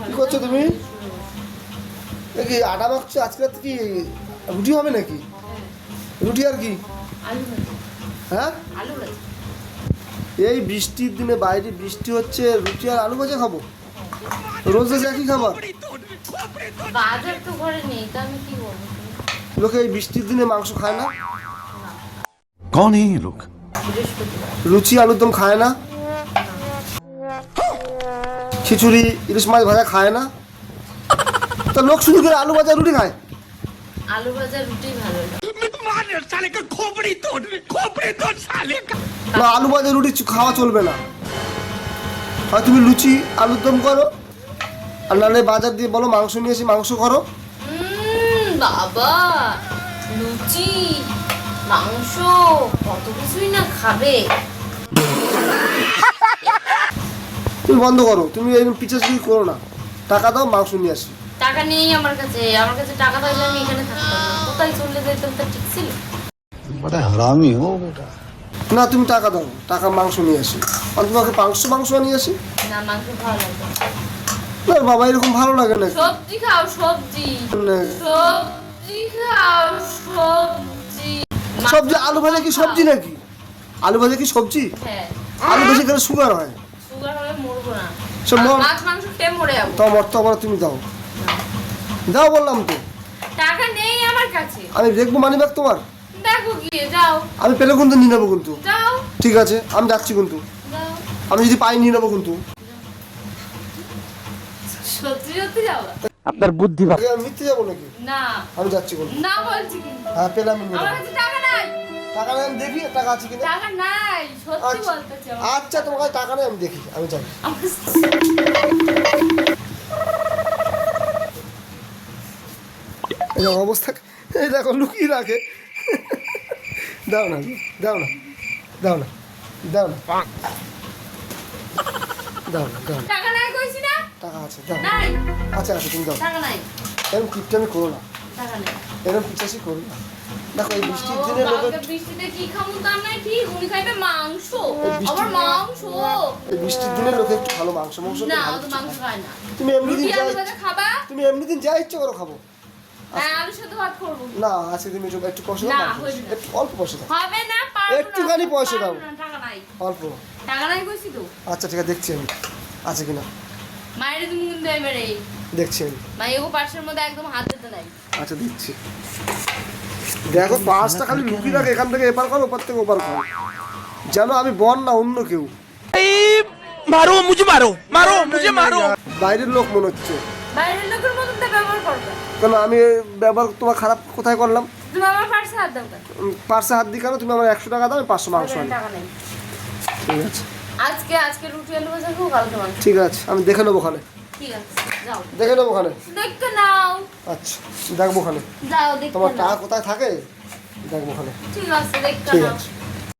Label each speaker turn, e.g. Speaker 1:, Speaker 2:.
Speaker 1: কি করছো তুমি? কি আটা মাখছো? আজকে রাতে কি রুটি হবে নাকি? রুটি আর কি? হ্যাঁ, এই বৃষ্টির দিনে বাইরে বৃষ্টি হচ্ছে, রুটি আর আলু ভাজা খাবো? রোজ রোজ একই খাবার?
Speaker 2: বাজার তো ঘরে নেই, তা আমি কি বলবো?
Speaker 1: লোকে এই বৃষ্টির দিনে মাংস খায় না?
Speaker 3: कौन है ये लोग?
Speaker 1: লুচি আলুর দম খায় না? খিচুড়ি ইলিশ মাছ ভাজা খায় না? তো লোক শুধু করে আলু ভাজা রুটি খায়।
Speaker 2: আলু ভাজা রুটি ভালো লাগে।
Speaker 1: না, আলু ভাজা রুটি খাওয়া চলবে না। হয় তুমি লুচি আলুর দম করো, আর নাহলে বাজার দিয়ে বলো মাংস নিয়ে এসে মাংস করো।
Speaker 2: বাবা, লুচি মাংস কত কিছুই না খাবে।
Speaker 1: তুমি বন্ধ করো, তুমি এরকম পিছাছুড়ি করো না। টাকা দাও, মাংস নিয়ে আসি।
Speaker 2: টাকা নেই আমার কাছে টাকা থাকলে আমি এখানে থাকতাম না। কোথায় চলে যেতাম তা ঠিক ছিল?
Speaker 3: बड़ा हरामी हो बेटा।
Speaker 1: না, তুমি টাকা দাও, টাকা মাংস নিয়ে আসি। আর তোমাকে মাংস নিয়ে আসি।
Speaker 2: না, মাংস ভালো লাগে
Speaker 1: না বাবা, এরকম ভালো লাগে না।
Speaker 2: সবজি খাও, সবজি সবজি খাও, সবজি।
Speaker 1: সবজি আলু ভাজা কি সবজি নাকি? আলু ভাজা কি সবজি?
Speaker 2: হ্যাঁ,
Speaker 1: আলু বেশি খেলে সুগার হয়।
Speaker 2: সুগার হলে মরবো না।
Speaker 1: সব
Speaker 2: মাছ মাংস খেয়ে মরে যাবো।
Speaker 1: তো মরতে আবার তুমি দাও, দাও বললাম তো।
Speaker 2: টাকা নেই আমার কাছে।
Speaker 1: আমি দেখবো মানি ব্যাগ তোমার।
Speaker 2: দেখো গিয়ে যাও।
Speaker 1: আমি পেলে কিন্তু নিয়ে নেবো কিন্তু।
Speaker 2: যাও
Speaker 1: ঠিক আছে, আমি যাচ্ছি কিন্তু।
Speaker 2: যাও।
Speaker 1: আমি যদি পাই নিয়ে নেবো কিন্তু।
Speaker 2: সত্যি সত্যি যাও?
Speaker 4: আপনার বুদ্ধি ভালো।
Speaker 1: আমি মিথ্যে যাবো নাকি?
Speaker 2: না
Speaker 1: আমি যাচ্ছি কিন্তু।
Speaker 2: না বলছি কিন্তু।
Speaker 1: হ্যাঁ, পেলে আমি নিয়ে
Speaker 2: আমার
Speaker 1: নেবো।
Speaker 2: কাছে টাকা নাই।
Speaker 1: টাকা নেই, আমি দেখি টাকা আছে কিনা।
Speaker 2: টাকা নাই, সত্যি
Speaker 1: আচ্ছা
Speaker 2: বলতেছি।
Speaker 1: আচ্ছা, তোমার কাছে টাকা নেই, আমি দেখি, আমি যাই। এই অবস্থা, এই দেখো লুকিয়ে রাখে। দাও না, দাও না, দাও না, দাও না, দাও না, দাও না।
Speaker 2: টাকা নাই কইছি না?
Speaker 1: টাকা আছে, দাও।
Speaker 2: নাই,
Speaker 1: আচ্ছা আচ্ছা, তুমি দাও।
Speaker 2: টাকা নাই,
Speaker 1: এরকম কিপটামি করো না,
Speaker 2: টাকা নাই।
Speaker 1: এরকম পিছাসি করো না। দেখো এই বৃষ্টির দিনে
Speaker 2: ও,
Speaker 1: লোকের,
Speaker 2: কালকে বৃষ্টিতে কি খামু তার নাই ঠিক, উনি খাইবে মাংস।
Speaker 1: এই বৃষ্টি-
Speaker 2: আবার মাংস।
Speaker 1: এই বৃষ্টির দিনে লোকে একটু ভালো মাংস
Speaker 2: না,
Speaker 1: ভালো
Speaker 2: ও তো
Speaker 1: কিছু
Speaker 2: মাংস
Speaker 1: খায়।
Speaker 2: খায় না।
Speaker 1: তুমি এমনি দিন
Speaker 2: রুটি
Speaker 1: যা
Speaker 2: আলু ভাজা খাবা?
Speaker 1: তুমি এমনি দিন যা ইচ্ছে করো খাবো।
Speaker 2: হ্যাঁ, আলুর সাথে ভাত করবো।
Speaker 1: না, আজকে তুমি একটু পয়সা
Speaker 2: না,
Speaker 1: দাও,
Speaker 2: হইবে না।
Speaker 1: একটু অল্প পয়সা দাও,
Speaker 2: হবে না, পারবো না।
Speaker 1: একটুখানি পয়সা দাও।
Speaker 2: পারবো না, টাকা নাই।
Speaker 1: অল্প।
Speaker 2: টাকা নাই কইছি তো।
Speaker 1: আচ্ছা ঠিক আছে, দেখছি আমি আছে কিনা,
Speaker 2: মায়ের তুমি কিন্তু এবারে
Speaker 1: দেখছি আমি।
Speaker 2: মাইগো পার্সের মধ্যে একদম হাত দিতে নাই।
Speaker 1: আচ্ছা দিচ্ছি। দেখো পাঁচটা খালি লুকি রাখে, এখান থেকে এপার করো, ওপার থেকে ওপার করো, যেন আমি বন না অন্য কেউ।
Speaker 4: मारो मुझे, मारो मारो मुझे, मारो।
Speaker 1: বাইরের লোক মনে হচ্ছে।
Speaker 2: বাইরের লোকের মতন তো ব্যবহার করবে।
Speaker 1: কেন আমি ব্যবহার তোমার খারাপ কোথায় করলাম?
Speaker 2: তুমি আমার পার্সে হাত দাও কেন?
Speaker 1: পার্সে হাত দিই কেন? তুমি আমার 100 টাকা দাও, আমি 500 মাংস আনি।
Speaker 2: টাকা নেই।
Speaker 1: ঠিক আছে,
Speaker 2: আজকে রুটি আলু ভাজা খাবো, কালকে মাংস।
Speaker 1: ঠিক আছে, আমি দেখে নেবো ওখানে,
Speaker 2: ঠিক আছে, যাও
Speaker 1: দেখে নেবো ওখানে।
Speaker 2: দেখতে নাও।
Speaker 1: আচ্ছা, দেখবো ওখানে।
Speaker 2: যাও দেখতে
Speaker 1: তোমার
Speaker 2: নাও।
Speaker 1: টাকা কোথায় থাকে দেখবো ওখানে।
Speaker 2: ঠিক আছে, দেখতে
Speaker 1: ঠিক
Speaker 2: নাও।
Speaker 1: আছে।